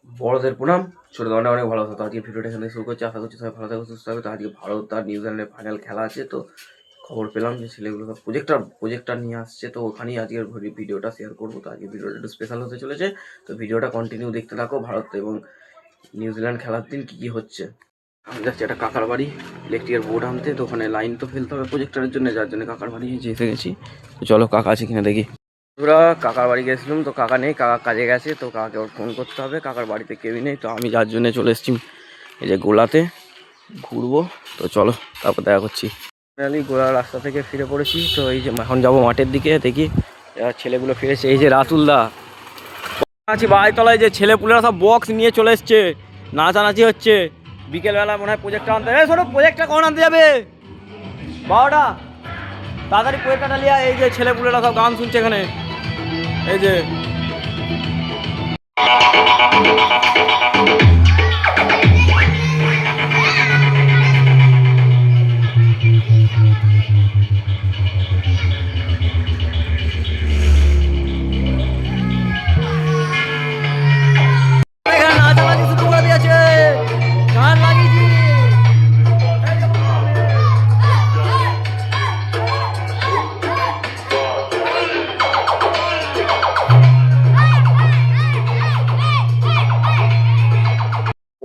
বড়দের প্রণাম, ছোটদের অনেক অনেক ভালো থাকতো। আজকে ভিডিওটা এখানে শুরু করছি। আশা করছি সবাই ভালো থাকবে, সুস্থ থাকবে। তো আজকে ভারত আর নিউজিল্যান্ডের ফাইনাল খেলা আছে। তো খবর পেলাম যে ছেলেগুলো সব প্রজেক্টর নিয়ে আসছে। তো ওখানেই আজকের ভিডিওটা শেয়ার করবো। তো আজকে ভিডিওটা একটু স্পেশাল হতে চলেছে। তো ভিডিওটা কন্টিনিউ দেখতে থাকো। ভারত এবং নিউজিল্যান্ড খেলার দিন কী কী হচ্ছে। আমি যাচ্ছি একটা কাকার বাড়ি ইলেকট্রিকের বোর্ড আনতে। তো ওখানে লাইন তো ফেলতে হবে প্রজেক্টরের জন্য, যার জন্য কাকার বাড়ি এসে গেছি। তো চলো কাকা আছে কিনা দেখি। আমরা কাকার বাড়ি গেছিলাম, তো কাকা নেই, কাকা কাজে গেছে। তো কাকাকে ওর ফোন করতে হবে, কাকার বাড়িতে কেউই নেই। তো আমি যার জন্য চলে এসেছি এই যে গোলাতে ঘুরবো। তো চলো তারপর দেখা করছি। ফাইনালি গোলার রাস্তা থেকে ফিরে পড়েছি। তো এই যে এখন যাবো মাঠের দিকে, দেখি ছেলেগুলো ফিরেছে। এই যে রাতুলদা আছি বাইতলায়, যে ছেলেপুলেরা সব বক্স নিয়ে চলে এসছে, নাচানাচি হচ্ছে। বিকেলবেলা মনে হয় প্রজেক্টটা আনতে, এই শোনো প্রজেক্টটা কখন আনতে যাবে? 12টা, তাড়াতাড়ি প্রজেক্টটা নিয়ে। এই যে ছেলেপুলেরা সব গান শুনছে এখানে, এই যে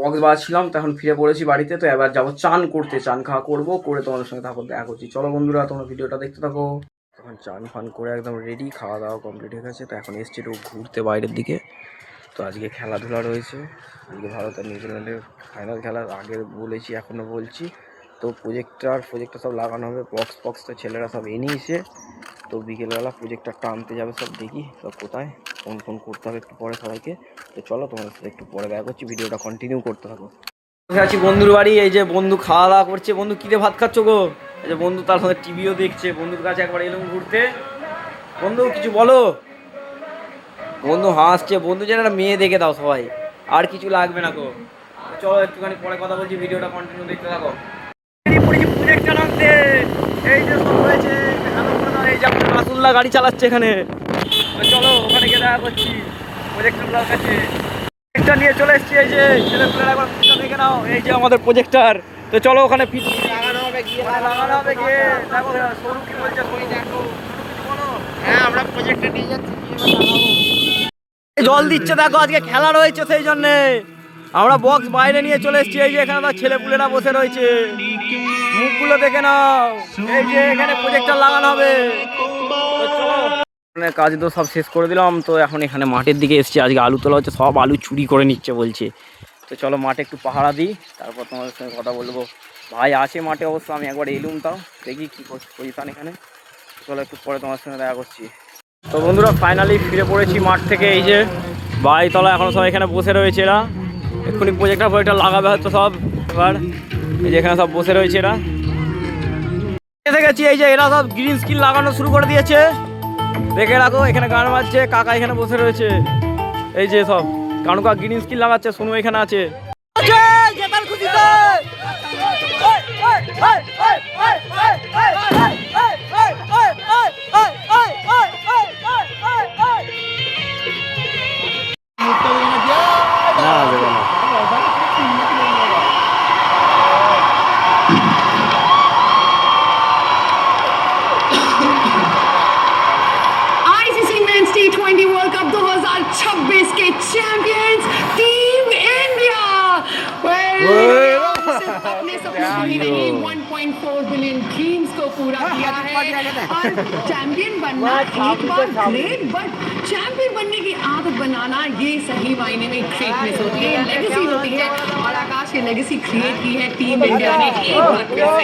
কক্সবাজার ছিলাম, তখন ফিরে পড়েছি বাড়িতে। তো এবার যাবো চান করতে, চান খাওয়া করবো, করে তোমাদের সঙ্গে তারপর দেখা করছি। চলো বন্ধুরা তোমরা ভিডিওটা দেখতে থাকো। তখন চান ফান করে একদম রেডি, খাওয়া দাওয়া কমপ্লিট হয়ে গেছে। তো এখন এসছি একটু ঘুরতে বাইরের দিকে। তো আজকে খেলাধুলা রয়েছে, আজকে ভারত আর নিউজিল্যান্ডের ফাইনাল খেলার আগে বলেছি, এখনও বলছি। তো প্রজেক্টর সব লাগানো হবে, বক্স তো ছেলেরা সব এনেইছে। তো বিকেলবেলা প্রজেক্টরটা আনতে যাবে সব, দেখি সব কোথায়, ফোন করতে হবে একটু পরে সবাইকে। তো চলো তোমাদের সাথে একটু পরে দেখা করছি, ভিডিওটা কন্টিনিউ করতে থাকো। আছি বন্ধুর বাড়ি, এই যে বন্ধু খাওয়া দাওয়া করছে। বন্ধু কিরে ভাত খাচ্ছ গো? এই যে বন্ধু তার সাথে টিভিও দেখছে। বন্ধুর কাছে একবার এলাম ঘুরতে। বন্ধু কিছু বলো। বন্ধু হাসছে। বন্ধু যেন একটা মেয়ে দেখে দাও সবাই, আর কিছু লাগবে না গো। চলো একটুখানি পরে কথা বলছি, ভিডিওটা কন্টিনিউ দেখতে থাকো। প্রজেক্টর আনতে এই যে সব রয়েছে, এই যে আপনার রাসুল্লাহ গাড়ি চালাচ্ছে এখানে। চলো ওখানে গিয়ে দেখা করছি প্রজেক্টরগুলোর কাছে। প্রজেক্টর নিয়ে চলে এসেছি। এই যে ছেলেপুলেরা একবার দেখে নাও, এই যে আমাদের প্রজেক্টর। তো চলো ওখানে লাগানো হবে গিয়ে দেখো সরু কি বলছে। দেখো হ্যাঁ, আমরা প্রজেক্টর নিয়ে যাচ্ছি, জল দিচ্ছে দেখো, আজকে খেলা রয়েছে সেই জন্যে আমরা বক্স বাইরে নিয়ে চলে এসেছি। এই যে এখানে আমার ছেলেপুলেরা বসে রয়েছে, মুখগুলো দেখে নাও। এই যে এখানে প্রজেক্টর লাগানো হবে। কাজ তো সব শেষ করে দিলাম। তো এখন এখানে মাঠের দিকে এসেছি, আজকে আলু তোলা হচ্ছে, সব আলু চুরি করে নিচ্ছে বলছে। তো চলো মাঠে একটু পাহারা দিই, তারপর তোমাদের সঙ্গে কথা বলবো। ভাই আছে মাঠে অবশ্য, আমি একবার এলুম, তাও দেখি কী পজিশন এখানে। চলো একটু পরে তোমার সঙ্গে দেখা করছি। তো বন্ধুরা ফাইনালি ফিরে পড়েছি মাঠ থেকে। এই যে বাইতলা এখন সব এখানে বসে রয়েছে এরা, এক্ষুনি প্রজেক্টর লাগাবে হয়তো সব। এবার এই যে এখানে সব বসে রয়েছে এরা, এসে গেছি। এই যে এরা সব গ্রিন স্ক্রিন লাগানো শুরু করে দিয়েছে, দেখে রাখো। এখানে গান বাজছে, কাকা এখানে বসে রয়েছে। এই যে সব কানুকা গ্রিন স্ক্রিন লাগাচ্ছে, সোনু এখানে আছে। T20 World Cup 2026 के चैंपियंस टीम इंडिया अपने सपने के 1.4 बिलियन ड्रीम्स को पूरा किया है। और चैंपियन बनना एक बार ग्रेट, बट चैंपियन बनने की आदत बनाना ये सही मायने में ग्रेटनेस होती है, लेगेसी होती है। और आकाश की लेगेसी क्रिएट की है टीम इंडिया ने एक बार फिर से।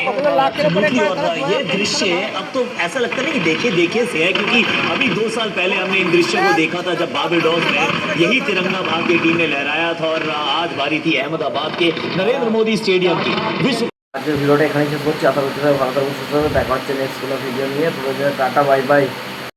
ये दृश्य अब तो ऐसा लगता है कि देखे से है, क्योंकि अभी 2 साल पहले हमने इन दृश्यों को देखा था जब बारबेडोस में यही तिरंगा भारतीय टीम ने लहराया था। और आज बारी थी अहमदाबाद के नरेंद्र मोदी स्टेडियम की। विश्व আজকের ভিডিওটা এখানেই শেষ করছি। আশা করছি ভালো থাকবে, সুস্থ থাকবে। দেখা হচ্ছে নেক্সট কোনো ভিডিও নিয়ে। তোমাদের টাটা, বাই বাই।